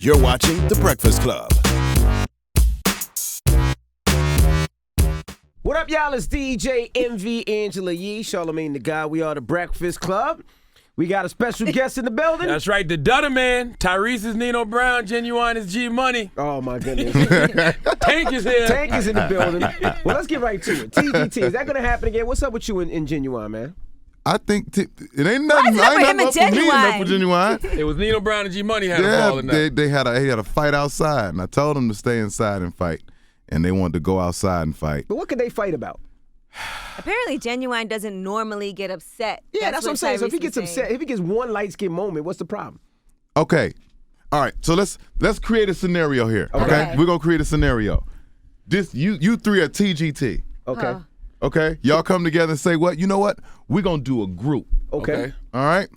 You're watching The Breakfast Club. What up, y'all? It's DJ MV Angela Yee, Charlamagne the Guy. We are The Breakfast Club. We got a special guest in the building. That's right, the Dutta Man. Tyrese is Nino Brown. Genuine is G Money. Oh, my goodness. Tank is here. Tank is in the building. Well, let's get right to it. TGT, is that going to happen again? What's up with you and Genuine, man? I think it ain't nothing. Why is it I ain't up nothing with up for me, Genuine? enough for Genuine. It was Nino Brown and G Money had a fall in that. They had a fight outside, and I told them to stay inside and fight, and they wanted to go outside and fight. But what could they fight about? Apparently, Genuine doesn't normally get upset. Yeah, that's what I'm saying. So if he Tyrese gets was saying. upset, if he gets one light-skinned moment, what's the problem? Okay, all right. So let's create a scenario here. Okay, we're gonna create a scenario. You three are TGT. Okay. Okay, y'all come together and say what? You know what? We're gonna do a group. Okay. All right.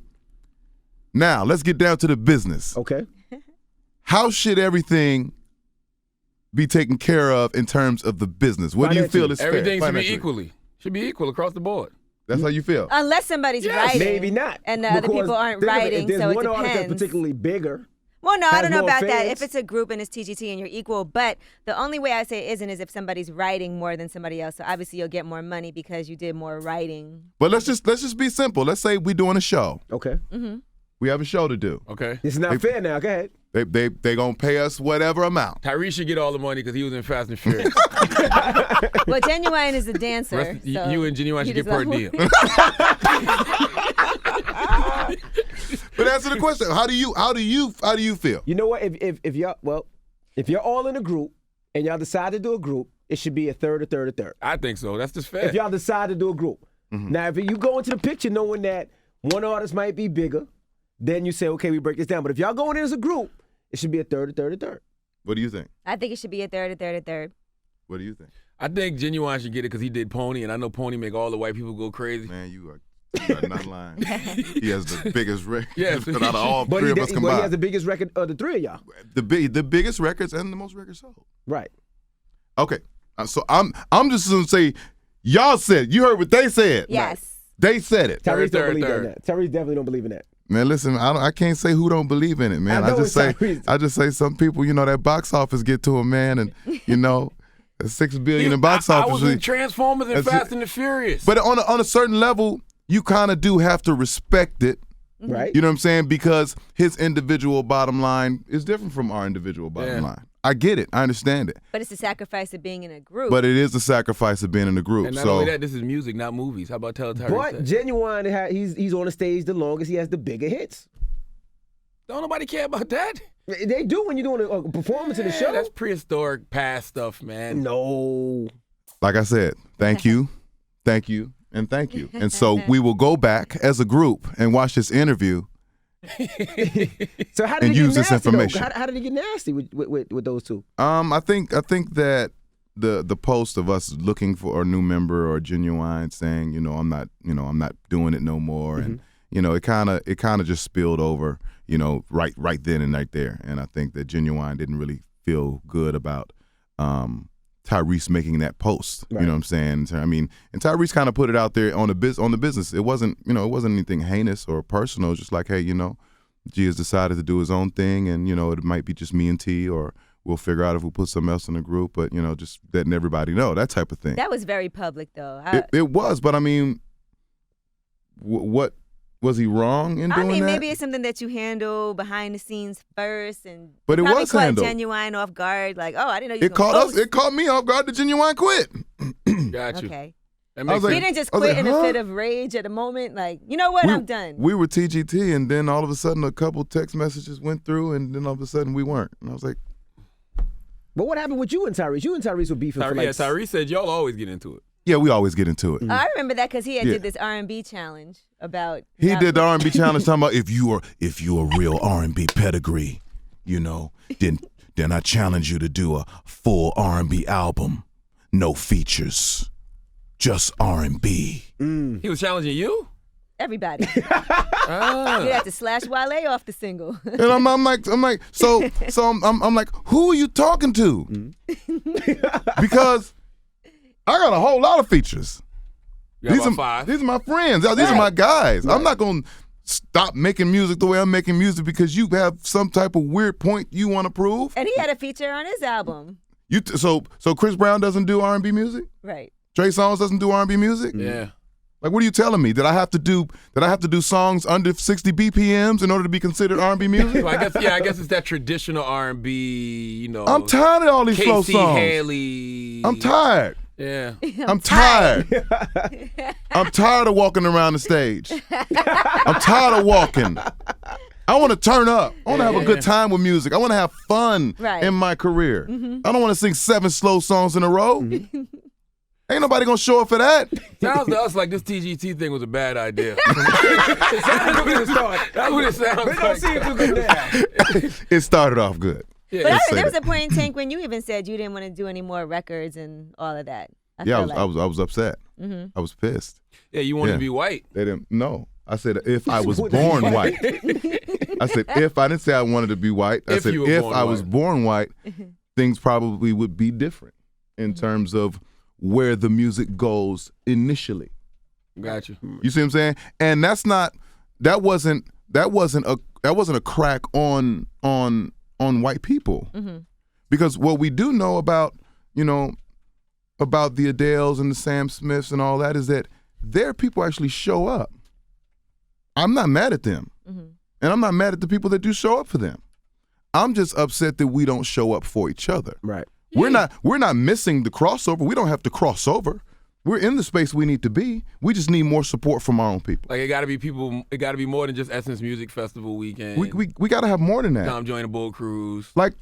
Now let's get down to the business. Okay. How should everything be taken care of in terms of the business? What do you feel is fair? Everything should be financially? equal across the board. That's how you feel. Unless somebody's writing. Maybe not. And the other Because people aren't think of it, writing, if there's so it one artist that's depends. particularly bigger. Well, no, I has don't know more about that. fans. If it's a group and it's TGT and you're equal, but the only way I say it isn't is if somebody's writing more than somebody else. So obviously you'll get more money because you did more writing. But let's just be simple. Let's say we're doing a show. Okay. We have a show to do. Okay. It's not fair now. Go ahead. They gonna pay us whatever amount. Tyrese should get all the money because he was in Fast and Furious. Well, Genuine is a dancer. so you and Genuine he should get does per not- diem. But answer the question. How do you feel? You know what? If you're all in a group and y'all decide to do a group, it should be a third. I think so. That's just fair. If y'all decide to do a group. Now, if you go into the picture knowing that one artist might be bigger, then you say, okay, we break this down. But if y'all going in as a group, it should be a third. What do you think? I think it should be a third. What do you think? I think Genuine should get it because he did Pony, and I know Pony make all the white people go crazy. Man, you are not lying. He has the biggest record Yes. out of all But three he, of us but he has combined. the biggest record of the three of y'all. The biggest records and the most records sold. Right. Okay, so I'm just gonna say, y'all said. You heard what they said. Yes. They said it. Tyrese don't Third. believe in that. Tyrese definitely don't believe in that. Man, listen, I can't say who don't believe in it, man. I know just say it's Tyrese. I just say some people, that box office get to a man, and $6 billion in box I office. was in Transformers and That's Fast and the Furious. But on a certain level, you kind of do have to respect it. Right. You know what I'm saying? Because his individual bottom line is different from our individual bottom line. I get it. I understand it. But it's a sacrifice of being in a group. But it is the sacrifice of being in a group. and not So only that, this is music, not movies. How about tell Tyrese But that? Genuine, he's on the stage the longest. He has the bigger hits. Don't nobody care about that. They do when you're doing a performance in the show. That's prehistoric past stuff, man. No. like I said, thank you, and thank you. And so we will go back as a group and watch this interview. So how did And he use get this nasty, information. though? How did he get nasty with those two? I think that the post of us looking for a new member or Genuine saying, I'm not doing it no more, and it kind of just spilled over, right then and right there. And I think that Genuine didn't really feel good about Tyrese making that post. Right. You know what I'm saying? I mean, and Tyrese kind of put it out there on the business. It wasn't anything heinous or personal. It was just like, hey, G has decided to do his own thing, and it might be just me and T, or we'll figure out if we put something else in the group. But just letting everybody know, that type of thing. That was very public, though. It was, but I mean, what was he wrong in doing that? Maybe it's something that you handle behind the scenes first, and But it probably was caught handled. Genuine off guard. Like, oh, I didn't know you. It caught us. It caught me off guard. The Genuine quit. Got you. Okay. That I makes was like- He sense. didn't just I was quit like, in a huh? fit of rage at a moment. Like, you know what? I'm done. We were TGT, and then all of a sudden, a couple text messages went through, and then all of a sudden, we weren't. And I was like, But what happened with you and Tyrese? You and Tyrese were beefing for like... Tyrese said y'all always get into it. yeah, we always get into it. I remember that because he had Yeah. did this R&B challenge about. He did the R&B challenge talking about if you are real R&B pedigree, then I challenge you to do a full R&B album, no features, just R&B. He was challenging you? everybody. Ah. You have to slash Wale off the single. And I'm like, so I'm like, who are you talking to? Because I got a whole lot of features. You got about 5. These are my friends. These are my guys. I'm not gonna stop making music the way I'm making music because you have some type of weird point you want to prove. And he had a feature on his album. So Chris Brown doesn't do R&B music? Right. Trey Songz doesn't do R&B music? Yeah. Like, what are you telling me? That I have to do songs under 60 BPMs in order to be considered R&B music? So I guess it's that traditional R&B, you know. I'm tired of all these slow Casey songs. Haley. I'm tired. Yeah. I'm tired. I'm tired of walking around the stage. I'm tired of walking. I want to turn up. I want to have a good time with music. I want to have fun in my career. I don't want to sing 7 slow songs in a row. Ain't nobody gonna show up for that. Sounds to us like this TGT thing was a bad idea. It sounded good to start. That's what it sounds But it don't like. seem too good now. It started off good. But Let's say there was that. a point in Tank when you even said you didn't want to do any more records and all of that. I was upset. I was pissed. Yeah, you wanted to be white. They didn't. No, I said if I was born white. I said if I didn't say I wanted to be white. I said if I was born white, things probably would be different in terms of where the music goes initially. Got you. You see what I'm saying? And that wasn't a crack on white people. Because what we do know about the Adeles and the Sam Smiths and all that is that their people actually show up. I'm not mad at them. And I'm not mad at the people that do show up for them. I'm just upset that we don't show up for each other. Right. We're not missing the crossover. We don't have to cross over. We're in the space we need to be. We just need more support from our own people. Like it got to be people. It got to be more than just Essence Music Festival weekend. We got to have more than that. Tom joined a boat cruise. Like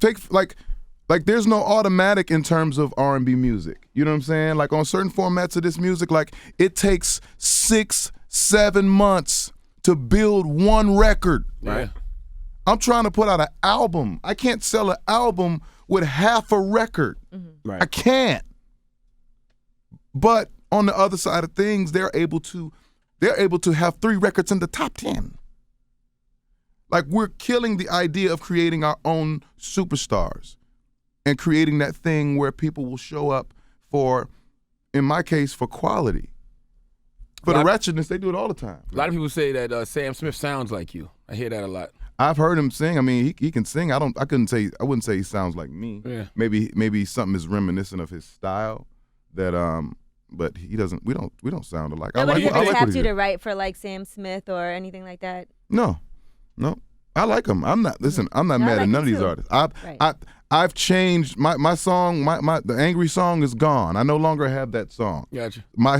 there's no automatic in terms of R&B music. You know what I'm saying? Like on certain formats of this music, like it takes 6-7 months to build one record. Right. I'm trying to put out an album. I can't sell an album with half a record. Right. I can't. But on the other side of things, they're able to have 3 records in the top 10. Like we're killing the idea of creating our own superstars and creating that thing where people will show up for, in my case, for quality. For the wretchedness, they do it all the time. A lot of people say that Sam Smith sounds like you. I hear that a lot. I've heard him sing. I mean, he can sing. I wouldn't say he sounds like me. Yeah. Maybe something is reminiscent of his style that but he doesn't. We don't sound alike. Nobody I like tapped what he you did. to write for like Sam Smith or anything like that. No. I like him. I'm not. Listen, I'm not No, I mad like at none of him these too. artists. I've changed my song. The angry song is gone. I no longer have that song. Gotcha. I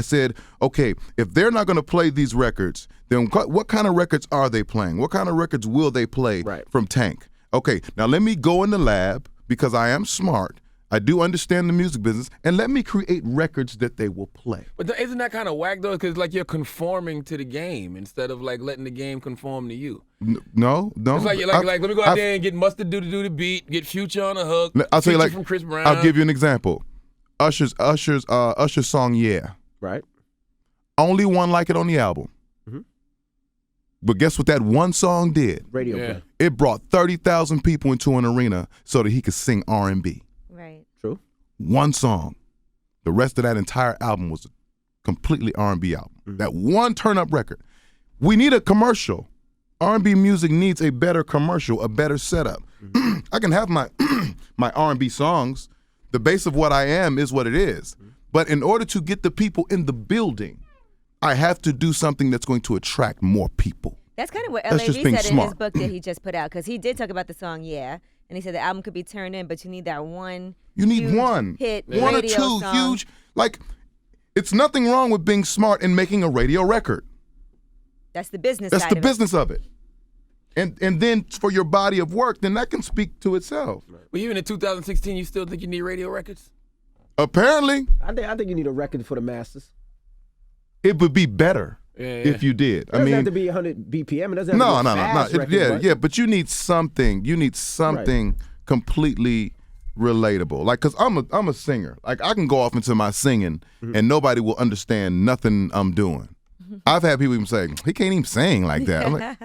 said, okay, if they're not going to play these records, then what kind of records are they playing? What kind of records will they play from Tank? Okay, now let me go in the lab because I am smart. I do understand the music business, and let me create records that they will play. But isn't that kind of whack though? Because like you're conforming to the game instead of like letting the game conform to you. No. It's like let me go out there and get Mustard do the beat, get Future on the hook. I'll tell you, like, from Chris Brown. I'll give you an example. Usher's song, Yeah. Right. Only one like it on the album. But guess what that one song did? Radio play. It brought 30,000 people into an arena so that he could sing R&B. Right. True. One song. The rest of that entire album was a completely R&B album. That one turn-up record. We need a commercial. R&B music needs a better commercial, a better setup. I can have my my R&B songs. The base of what I am is what it is. But in order to get the people in the building, I have to do something that's going to attract more people. That's kind of what That's LAV just being said in smart. his book that he just put out, because he did talk about the song Yeah, and he said the album could be turned in, but you need that one. You need huge one. hit One or radio two song. huge. Like, it's nothing wrong with being smart and making a radio record. That's the business That's side the of business of it. And then for your body of work, then that can speak to itself. But even in 2016, you still think you need radio records? Apparently, I think you need a record for the masters. it would be better if you did. It doesn't have to be 100 BPM. It doesn't have to be a fast record, But you need something. You need something completely relatable. Like, cause I'm a singer. Like, I can go off into my singing and nobody will understand nothing I'm doing. I've had people even say, he can't even sing like that. I'm like,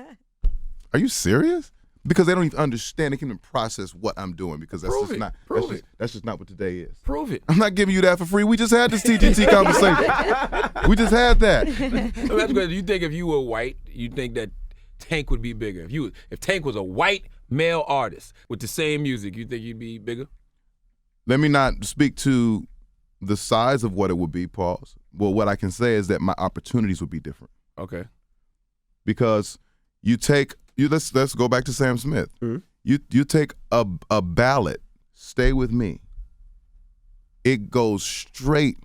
are you serious? Because they don't even understand. They can't even process what I'm doing because that's Prove just it. not. Prove That's just not what today is. Prove it. I'm not giving you that for free. We just had this TGT conversation. We just had that. So that's good. You think if you were white, you think that Tank would be bigger? If Tank was a white male artist with the same music, you think you'd be bigger? Let me not speak to the size of what it would be, pause. Well, what I can say is that my opportunities would be different. Okay. Because let's go back to Sam Smith. Mm-hmm. You take a ballad, Stay With Me. It goes straight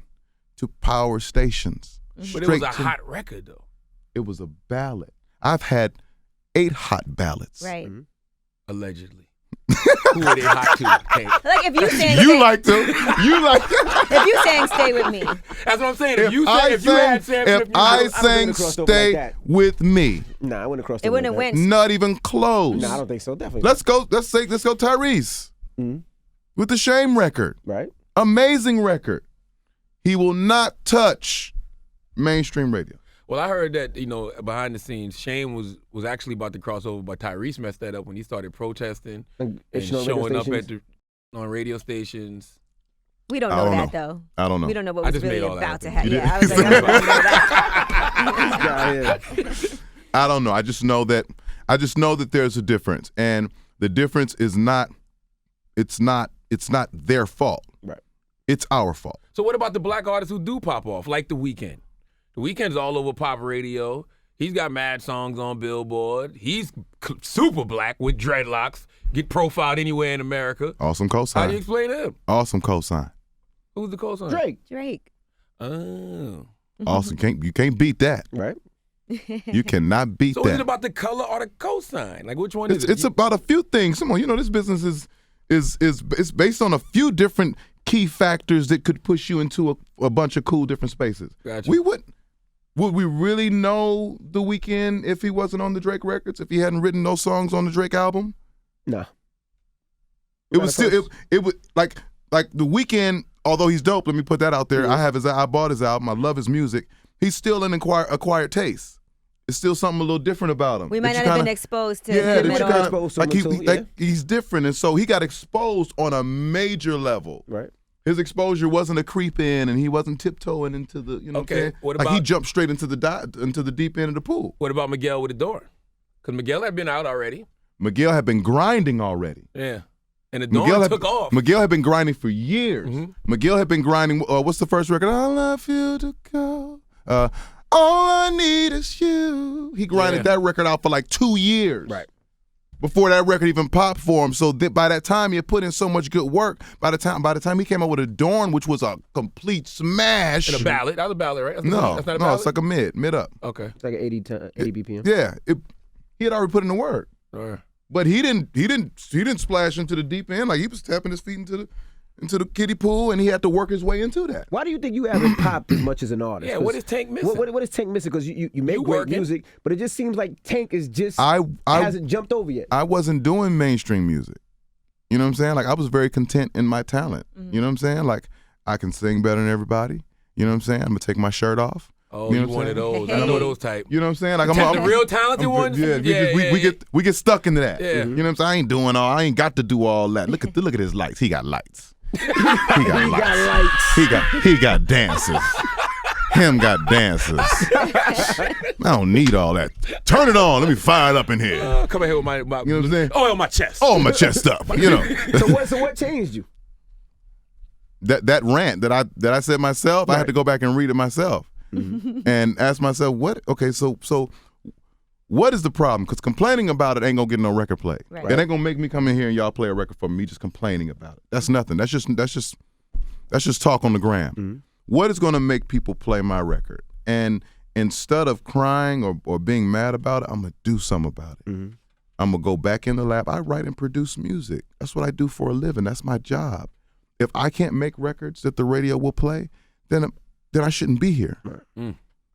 to power stations. But it was a Straight to- hot record, though. It was a ballad. I've had 8 hot ballads. Right. Allegedly. Who are they hot to? Tank? Like if you saying You like them. You like if you saying stay with me. That's what I'm saying. If If you had Sam Smith if music, I sang crossed over like Stay that. With Me, Nah, I wouldn't cross. It wouldn't have went. not even close. Nah, I don't think so. Definitely. Let's go Tyrese Mhm. with the Shame record. Right. Amazing record. He will not touch mainstream radio. Well, I heard that, behind the scenes, Shane was actually about to cross over, but Tyrese messed that up when he started protesting and It's on radio showing up stations. on radio stations. We don't I know don't that know. though. I don't know. We don't know what I was just really made all that about up. to happen. You Yeah, I was like, I don't know that. Yeah. I don't know. I just know that there's a difference, and the difference is not. It's not their fault. Right. It's our fault. So what about the black artists who do pop off, like The Weeknd? The Weeknd's all over pop radio. He's got mad songs on Billboard. He's super black with dreadlocks. Get profiled anywhere in America. Awesome How do you cosign. explain him? Awesome cosign. Who's the co-sign? Drake. Drake. Oh. Awesome. You can't beat that. Right. You cannot beat So is it that. about the color or the cosign? Like which one is it? It's about a few things. Come on, this business is based on a few different key factors that could push you into a bunch of cool different spaces. Gotcha. Would we really know The Weeknd if he wasn't on the Drake records? If he hadn't written those songs on the Drake album? Nah. It was still it would like The Weeknd. Although he's dope, let me put that out there. I bought his album. I love his music. He's still an acquired taste. It's still something a little different about him. We might that not you have been kinda- exposed to Yeah, him that at you all. kinda- Exposed to like him he, too, like he's different, and so he got exposed on a major level. Right. His exposure wasn't a creep in, and he wasn't tiptoeing into the, what I'm Okay, saying? what Like he about- jumped straight into the deep end of the pool. What about Miguel with Adore? Because Miguel had been out already. Miguel had been grinding already. Yeah. And Adore took off. Miguel had been grinding for years. Mhm. Miguel had been grinding. What's the first record? I love you to go. All I need is you. He grinded Yeah. that record out for like 2 years. Right. Before that record even popped for him. So by that time he had put in so much good work. By the time he came out with Adorn, which was a complete smash. And a ballad. That was a ballad, right? That's No, not a ballad? it's like a mid up. Okay. It's like an 80 BPM. Yeah, he had already put in the work. All right. But he didn't splash into the deep end. Like he was tapping his feet into the kiddie pool, and he had to work his way into that. Why do you think you haven't popped as much as an artist? Yeah, what is Tank missing? What is Tank missing? Because you make You great working. music, but it just seems like Tank is just I hasn't jumped over yet. I wasn't doing mainstream music. You know what I'm saying? Like I was very content in my talent. You know what I'm saying? Like I can sing better than everybody. You know what I'm saying? I'm gonna take my shirt off. Oh, You you know what one I'm of saying? those. I know those type. You know what I'm saying? Like The real talented ones? Yeah, Yeah, we get stuck into that. Yeah. You know what I'm saying? I ain't got to do all that. Look at his lights. He got lights. He got lights. He got dancers. Him got dancers. I don't need all that. Turn it on. Let me fire it up in here. Come in here with my You know what I'm saying? oil my chest. Oh, my chest up. You know. So what changed you? That rant that I said myself, I had to go back and read it myself. And ask myself, so what is the problem? Because complaining about it ain't gonna get no record play. Right. It ain't gonna make me come in here and y'all play a record for me just complaining about it. That's nothing. That's just talk on the gram. What is gonna make people play my record? And instead of crying or being mad about it, I'm gonna do something about it. I'm gonna go back in the lab. I write and produce music. That's what I do for a living. That's my job. If I can't make records that the radio will play, then I shouldn't be here.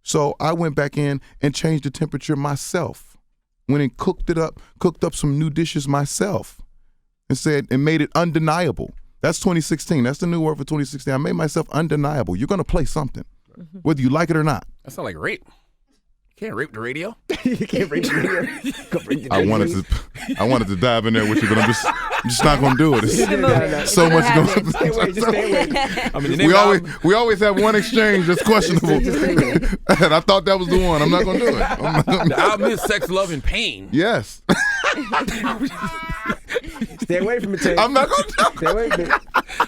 So I went back in and changed the temperature myself. Went and cooked up some new dishes myself, and made it undeniable. That's 2016. That's the new word for 2016. I made myself undeniable. You're gonna play something, whether you like it or not. That sounds like rape. Can't rape the radio. You can't rape the radio. Go rape the I radio. wanted to dive in there with you, but I'm just not gonna do it. It's so much going. Stay away, just stay away. I mean, the We always have one exchange that's questionable, and I thought that was the one. I'm not gonna do it. the album is Sex, Love, and Pain. Yes, Stay away from it, Tay. I'm not gonna do it. Stay away from it.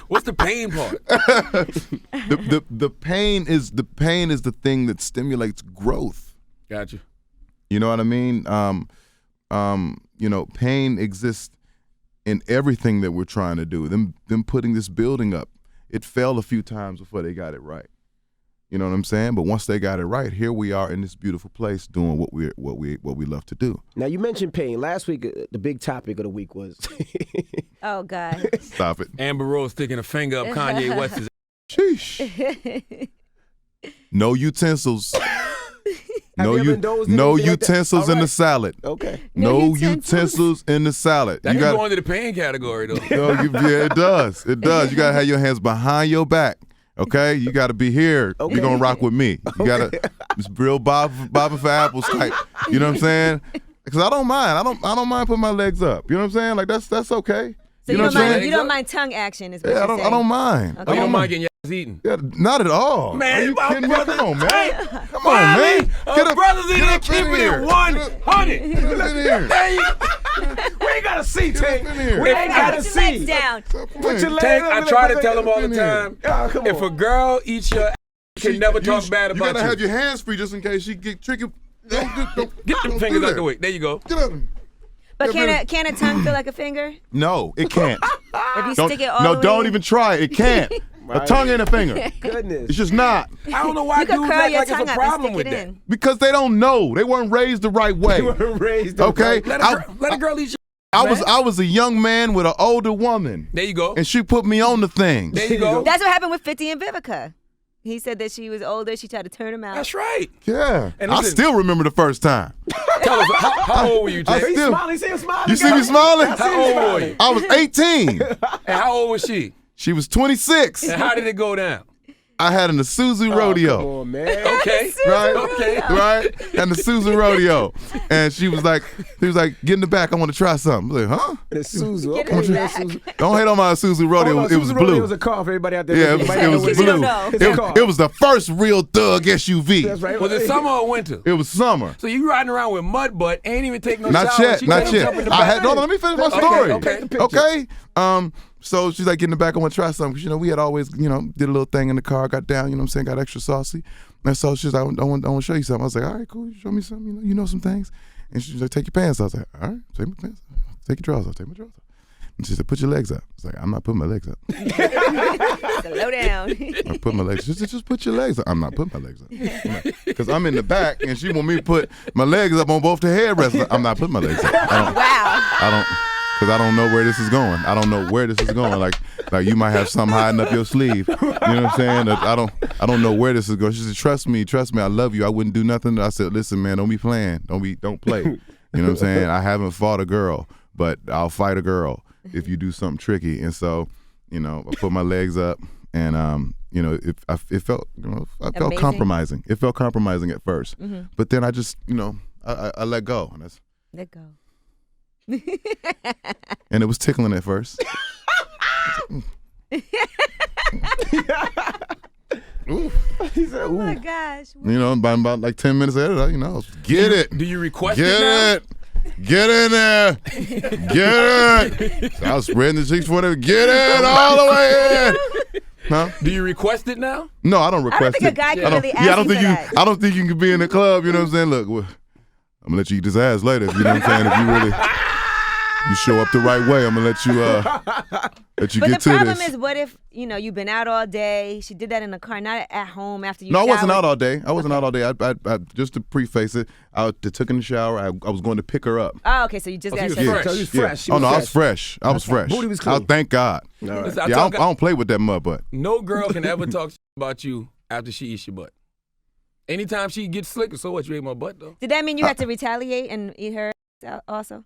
What's the pain part? The pain is the thing that stimulates growth. Gotcha. You know what I mean? You know, pain exists in everything that we're trying to do. Them putting this building up, it fell a few times before they got it right. You know what I'm saying? But once they got it right, here we are in this beautiful place doing what we love to do. Now, you mentioned pain. Last week, the big topic of the week was... Oh, God. Stop it. Amber Rose sticking a finger up Kanye West's. Sheesh. No utensils. Have you ever indulged in No anything like that? utensils in the salad. Okay. No utensils in the salad. That You can got go into the pain category though. yeah, it does. It does. You gotta have your hands behind your back. Okay, you got to be here. Okay. You're gonna rock with me. You gotta, it's real bobbing for apples type. You know what I'm saying? Because I don't mind. I don't mind putting my legs up. You know what I'm saying? Like that's okay. So you you know don't what I'm mind, saying? you don't mind tongue action, is what Yeah, you're I saying. don't mind. Okay. You don't mind getting your ass eaten. Yeah, not at all. Man, Are you my kidding me? brother- Come on, man. Hey, Come on, man. brothers in get here up keeping here. it 100. Get up in here. We ain't got to see, Tay. Get up in here. We ain't got to Put your see. legs down. Put your legs Tank, up. I try to tell him all the in here. time. Oh, come If a on. girl eats your ass, you can never talk bad You about gotta you. have your hands free just in case she get tricky. Don't Get them do fingers that. out the way. There you go. Get up. But can a tongue feel like a finger? No, it can't. If you Don't, stick it all no, the way don't in? even try. It can't. A Right. tongue ain't a finger. Goodness. It's just not. I don't know why You could dudes curl act your like it's tongue a up problem and with stick that. it in. Because they don't know. They weren't raised the right way. You were raised up Okay? right. Let a girl eat your I was a young man with an older woman, There you go. and she put me on the things. There you go. That's what happened with 50 and Vivica. He said that she was older. She tried to turn him out. That's right. Yeah. And I listen- still remember the first time. Tell us, how old were you, I Tank? He's still- smiling. See him smiling. You see me smiling? How old were you? I was 18. And how old was she? She was 26. And how did it go down? I had an Isuzu rodeo. Come on, man. Okay. Right? Okay. Right? And the Susan rodeo. And she was like, get in the back, I want to try something. I was like, huh? And it's Suzu. Get Okay, in the man, back. Suzu. Don't hate on my Susan rodeo. Hold on, It was Suzu Rodeo blue. was a car for everybody out there. Yeah, listening. it You was might not know You what don't blue. know. It's a car. It was the first real thug SUV. That's right. Was it summer or winter? It was summer. So you riding around with mud butt, ain't even take no Not shower. yet, She not let him jump in yet. the I back. had no. Let me finish my Okay, story. okay. Okay. So she's like, get in the back. I want to try something. 'Cause, we had always, did a little thing in the car. Got down. You know what I'm saying? Got extra saucy. And so she's like, I want to show you something. I was like, all right, cool. You show me something. You know some things. And she's like, take your pants off. I was like, all right, take my pants off. Take your drawers off. Take my drawers off. And she said, put your legs up. I was like, I'm not putting my legs up. Slow down. I put my legs. Just put your legs up. I'm not putting my legs up. Because I'm in the back, and she want me to put my legs up on both the headrests. I'm not putting my legs up. Wow. Because I don't know where this is going. I don't know where this is going. Like you might have something hiding up your sleeve. You know what I'm saying? I don't know where this is going. She said, trust me, I love you. I wouldn't do nothing. I said, listen, man, don't be playing. Don't play. You know what I'm saying? I haven't fought a girl, but I'll fight a girl if you do something tricky. And so, I put my legs up, and it felt, I felt Amazing. compromising. It felt compromising at first, but then I just, I let go, and that's. Let go. And it was tickling at first. He said, Oh ooh. my gosh. By about like 10 minutes later, get it. Do you request it now? Get it. Get in there. Get it. So I was spreading the cheeks for them. Get it all the way in. Huh? Do you request it now? No, I don't request think a it. guy can I don't- really I ask don't you think for you. that. I don't think you can be in the club. You know what I'm saying? Look, I'm gonna let you eat this ass later. If you know what I'm saying? If you really, you show up the right way, I'm gonna let you But get the to problem this. is, what if, you've been out all day, she did that in the car, not at home after you No, I wasn't showered. out all day. I just to preface it, I took in the shower. I was going to pick her up. Oh, okay, so you just got she was shut fresh. down. So he was Yeah. fresh. She Oh was no, I fresh. was fresh. I was fresh. Booty was clean. Thank God. All right. Listen, I don't play with that mud butt. No girl can ever talk shit about you after she eats your butt. Anytime she gets slicker, so what? You ate my butt though. Did that mean you had to retaliate and eat her also?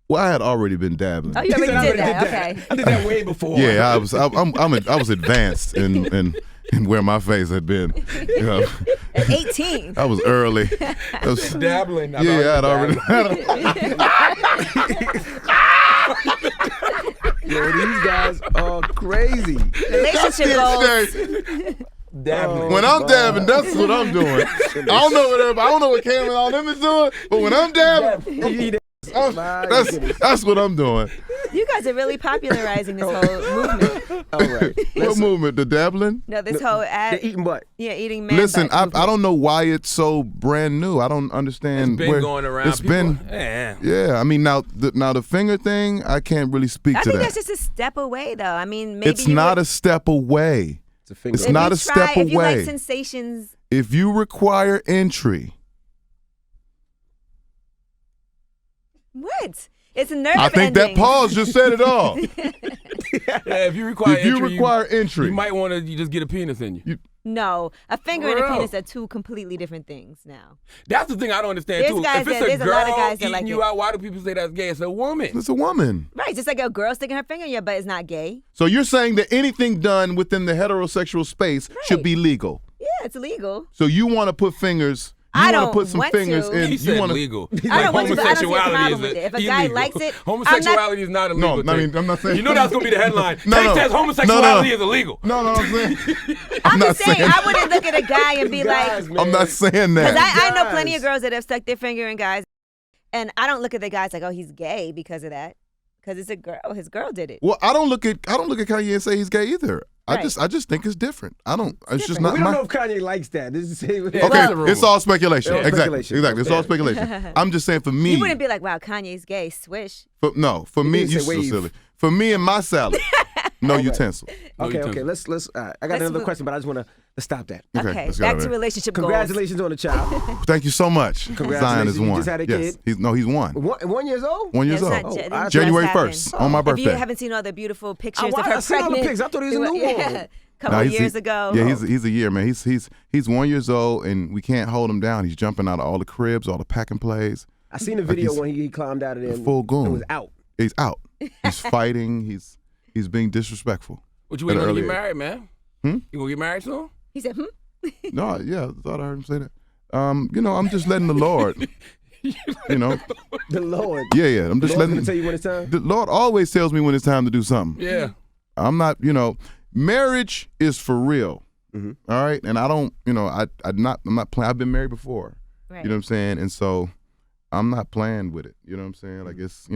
Well, I had already been dabbling. Oh, you He said, already I did already that. Okay. I did that way before. Yeah, I was advanced in and where my face had been. You know, At 18. I was early. That was, Dabbling. yeah, I'd already. Yo, these guys are crazy. Relationship goals. Dabbling. When I'm dabbing, that's what I'm doing. I don't know what Cam and all them is doing, but when I'm dabbing, that's what I'm doing. You guys are really popularizing this whole movement. All right. What movement? The dabbling? No, this whole The eating butt. eating man. Listen, butt I don't know why it's so brand new. I don't understand. It's been where going around. It's been. Yeah, I mean now the finger thing, I can't really speak I to think that. that's just a step away, though. I mean, maybe It's not a step away. It's a finger. It's not a step If you like away. sensations, If you require entry, what? It's a nerve I think ending. that pause just said it all. Yeah, if you require If you entry, require entry, you might want to just get a penis in you. No, a finger and a Real. penis are two completely different things now. That's the thing I don't understand There's too. guys If it's that- a there's a girl lot of guys that eating like you it. out, why do people say that's gay? It's a woman. it's a woman. Right, just like a girl sticking her finger in your butt is not gay. So you're saying that anything done within the heterosexual space should Right. be legal. Yeah, it's illegal. So you want to put fingers. You I want to don't put some want fingers to. in. He You said want to. legal. I don't want to, but I don't see a homosexuality problem is with it. If a illegal. guy likes it, homosexuality is not a No, legal I thing. mean, I'm not saying. You know that's gonna be the headline. No, Tate no. says homosexuality No. is illegal. No, I'm saying. I'm not just saying, saying- I wouldn't look at a guy and be Guys, like, man. I'm not saying because that. I know plenty Guys. of girls that have stuck their finger in guys, and I don't look at the guys like, oh, he's gay because of that, because it's a girl. His girl did it. Well, I don't look at Kanye and say he's gay either. Right. I just think it's different. It's just But not we don't my. know if Kanye likes that. This is Okay, Well- it's all speculation. Yeah, Exactly. speculation. Exactly. It's all speculation. I'm just saying for me. You wouldn't be like, wow, Kanye's gay. Swish. For me, didn't you say so wave. silly. For me and my salad, no utensil. Okay, you okay. too. Let's. I got Let's another move- question, but I just want to stop that. Okay, let's go back over to it. relationship goals. Congratulations on the child. Thank you so much. Zion Congratulations. is You one. just had a yes. kid? He's one. 1 year old? 1 years It's old. not ju- it I- just January happened. 1st on my If you birthday. haven't seen all the beautiful pictures I of her seen all the pregnant, pics. I thought he was a newborn. Yeah, a couple Nah, of years ago. Yeah, he's a year, man. He's 1 year old, and we can't hold him down. He's jumping out of all the cribs, all the pack and plays. I seen the video he's when he climbed out of there. and full goon. It was out. He's out. He's fighting. He's being disrespectful. What you waiting At to an get early married, man? Hmm? You gonna get married soon? He said, No, yeah, I thought I heard him say that. I'm just letting the Lord. The Lord. Yeah. I'm just Lord's letting. gonna tell you when it's time. The Lord always tells me when it's time to do something. Yeah. I'm not, marriage is for real. Mm-hmm. All right, and I don't, I'm not playing. I've been married before. right. You know what I'm saying? And so I'm not playing with it. You know what I'm saying? Like it's,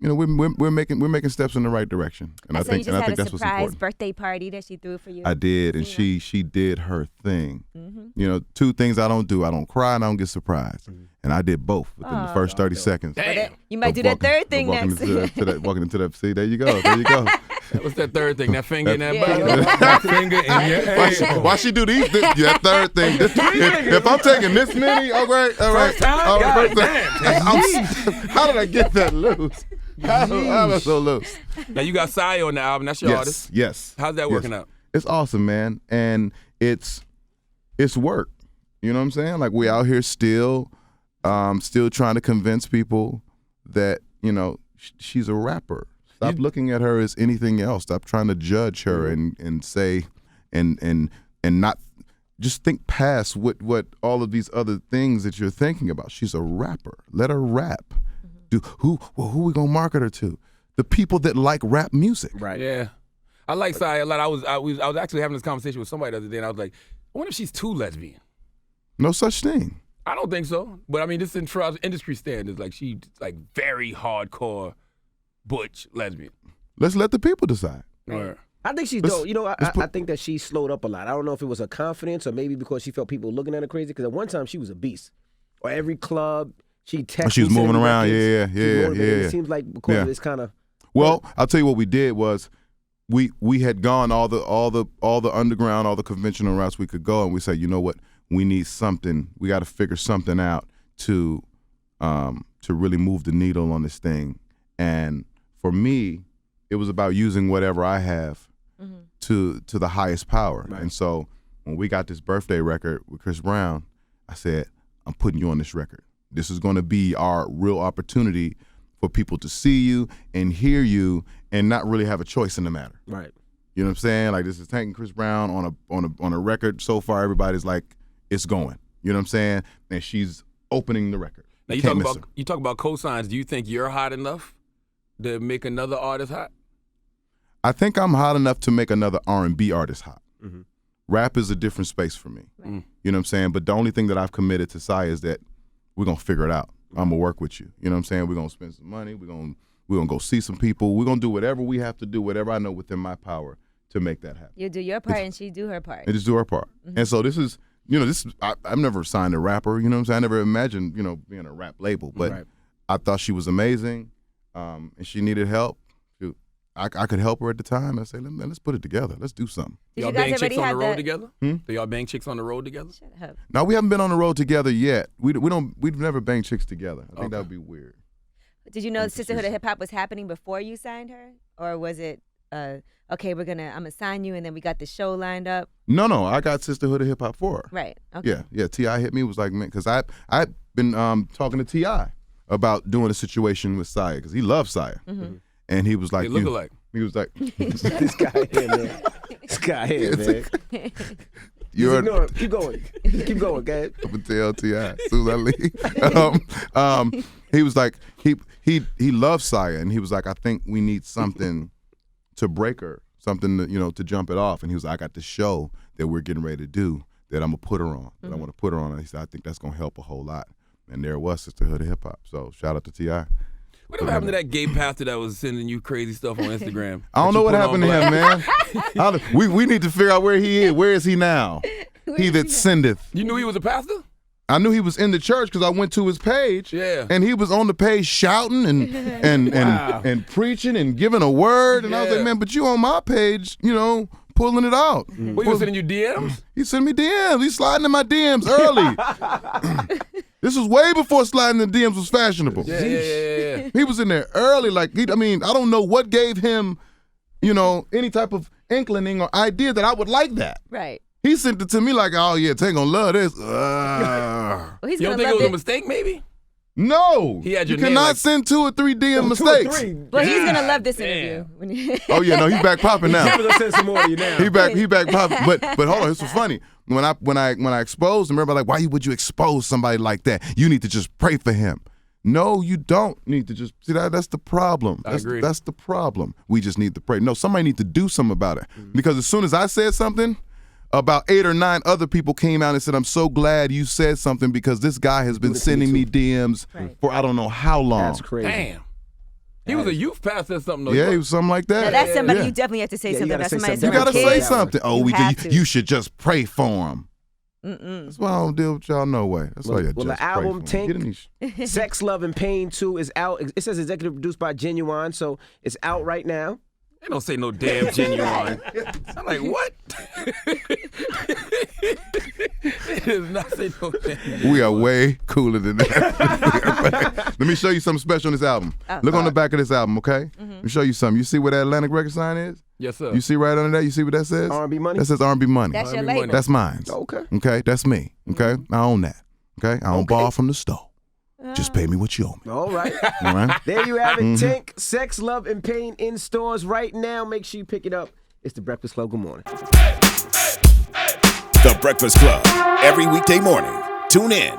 we're making steps in the right direction, and I so think you just had a that's what's surprise important. birthday party that she threw for you. I did, and Yeah. she did her thing. Mm-hmm. Two things I don't do. I don't cry and I don't get surprised. And I did both within the first 30 seconds. Damn. You might of do that walking- third of thing walking next. walking into that. See, there you go. There you go. What's that third thing? That finger in that Yeah. butt? That finger in your Why she do these? That third thing. If I'm taking this many, all right. First time? God I'm- how did I get that loose? How am I so loose? Now you got Saya on the album. That's your artist. Yes. How's that Yes. working out? It's awesome, man, and it's work. You know what I'm saying? Like we out here still trying to convince people that she's a rapper. Stop looking at her as anything else. Stop trying to judge her and say and not just think past what all of these other things that you're thinking about. She's a rapper. Let her rap. Who we gonna market her to? The people that like rap music. Right. Yeah. I like Saya a lot. I was actually having this conversation with somebody the other day, and I was like, I wonder if she's too lesbian. No such thing. I don't think so. But I mean, this is industry standards. Like she's like very hardcore butch lesbian. Let's let the people decide. Or- I think she's Let's- dope. let's put- I think that she slowed up a lot. I don't know if it was her confidence or maybe because she felt people looking at her crazy. Because at one time she was a beast. Or every club she texted. She was moving around. Yeah. It seems like because of this kind of. Well, I'll tell you what we did was we had gone all the underground, all the conventional routes we could go, and we said, you know what, we need something. We got to figure something out to really move the needle on this thing. And for me, it was about using whatever I have to the highest power. Right. And so when we got this birthday record with Chris Brown, I said, I'm putting you on this record. This is going to be our real opportunity for people to see you and hear you and not really have a choice in the matter. Right. You know what I'm saying? Like, this is Tank and Chris Brown on a record. So far, everybody's like, it's going. You know what I'm saying? And she's opening the record. Now, you talk about cosigns. Do you think you're hot enough to make another artist hot? I think I'm hot enough to make another R&B artist hot. Mm-hmm. Rap is a different space for me. Right. You know what I'm saying? But the only thing that I've committed to Sia is that we're going to figure it out. I'm going to work with you. You know what I'm saying? We're going to spend some money. We're going to go see some people. We're going to do whatever we have to do, whatever I know within my power to make that happen. You do your part and she do her part. And just do our part. Mm-hmm. And so this is, I've never signed a rapper, you know what I'm saying? I never imagined, being a rap label. But Right. I thought she was amazing, and she needed help. Shoot, I could help her at the time. I say, man, let's put it together. Let's do something. Did Y'all you guys bang chicks already on have the road together? Hmm? Do y'all bang chicks on the road together? Shut up. Now, we haven't been on the road together yet. We've never banged chicks together. I think that Okay. would be weird. Did you know Sisterhood of Hip Hop was happening before you signed her? Or was it, okay, I'm going to sign you and then we got the show lined up? No, I got Sisterhood of Hip Hop for her. Right. Okay. Yeah. T.I. hit me, was like, man, because I've been talking to T.I. about doing a situation with Sia, because he loves Sia. Mm-hmm. And he was like, They look alike. He was like, This guy here, man. This guy here, man. you're Ignore him. Keep going. Keep going, guys. I'm gonna tell T.I. as soon as I leave. He was like, he loves Sia, and he was like, I think we need something to break her, something to jump it off. And he was like, I got this show that we're getting ready to do that I'm gonna put her on. That I want to put her on. And he said, I think that's gonna help a whole lot. And there it was, Sisterhood of Hip Hop. So shout out to T.I. Whatever happened to that gay pastor that was sending you crazy stuff on Instagram? I don't know what happened to him, man. We need to figure out where he is. Where is he now? He that sendeth. You knew he was a pastor? I knew he was in the church because I went to his page. Yeah. And he was on the page shouting and preaching and giving a word. And I was Yeah. like, man, but you on my page, pulling it out. What, he was sending you DMs? He sent me DMs. He's sliding in my DMs early. This was way before sliding in DMs was fashionable. Yeah. He was in there early. I don't know what gave him, any type of inkling or idea that I would like that. Right. He sent it to me like, oh, yeah, Tank gonna love this. Well, he's You going don't to think it love was a it. mistake, maybe? No. He had your you name cannot like- send 2 or 3 DM 2 or mistakes. 3. Well, he's going to love this Damn. interview. When you- Oh, yeah, no, he's back popping now. I'm gonna send some more to you now. He back popping. But hold on, this was funny. When I exposed him, everybody like, why would you expose somebody like that? You need to just pray for him. No, you don't need to just see that. That's the problem. I agree. That's the problem. We just need to pray. No, somebody need to do something about it. Because as soon as I said something, about 8 or 9 other people came out and said, I'm so glad you said something because this guy has been sending me DMs Right. for I don't know how long. That's crazy. Damn. He was a youth pastor or something, though. Yeah, he was something like that. Now, that's somebody Yeah. you definitely have to say Yeah, you something gotta about. say Somebody something. You gotta kids. say something. Oh, You have to. you should just pray for him. Mm-mm. That's why I don't deal with y'all no way. That's why you Well, just the album pray for him. Get in Tank, these- Sex, Love, and Pain 2 is out. It says executive produced by Genuine, so it's out right now. They don't say no damn Genuine. I'm like, what? It does not say no damn. We are way cooler than that. Let me show you something special on this album. Oh. Look on the back of this album, okay? Let me show you something. You see where that Atlantic record sign is? Yes, sir. You see right under that? You see what that says? R&B Money? That says R&B Money. That's your R&B label. money. That's mine. Okay. Okay, that's me. Okay, I own that. Okay, I don't borrow from the store. Just pay me what you owe me. All right. All right. There you have it. Tank, Sex, Love, and Pain in stores right now. Make sure you pick it up. It's The Breakfast Club. Good morning. The Breakfast Club. Every weekday morning. Tune in.